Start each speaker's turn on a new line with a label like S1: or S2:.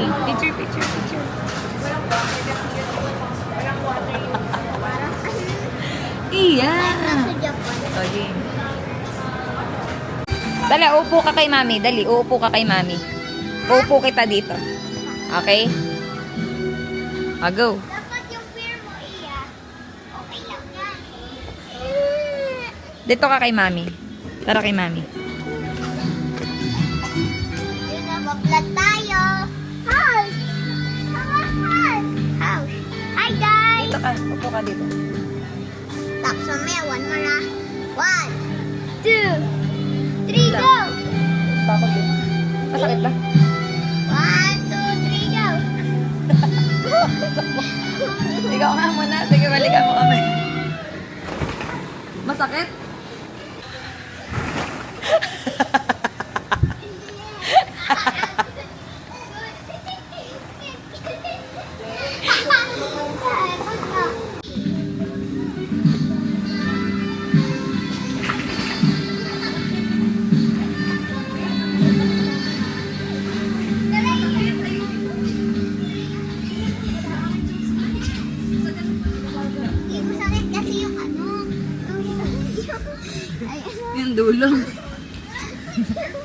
S1: Picture, picture, picture. Iya.
S2: Nasa Japan.
S1: O, game. Dali, upo ka kay mami. Dali, uupo ka kay mami. Uupo kita dito. Okay? Go.
S2: Dapat yung fear mo, Iya. Okay lang yan.
S1: Dito ka kay mami. Tara kay mami.
S2: Yun na, mag-vlog tayo. House! House! House! Hi, guys!
S1: Dito ka. Upo ka dito.
S2: Tapos mamaya, one more ah. 1, 2, 3, go!
S1: Takot dito. Masakit ba?
S2: 1, 2, 3, go!
S1: Ikaw nga muna. Sige, balikan mo kami. Masakit?
S2: Masakit kasi yung ano.
S1: Yung dulo.
S2: Ay, ano.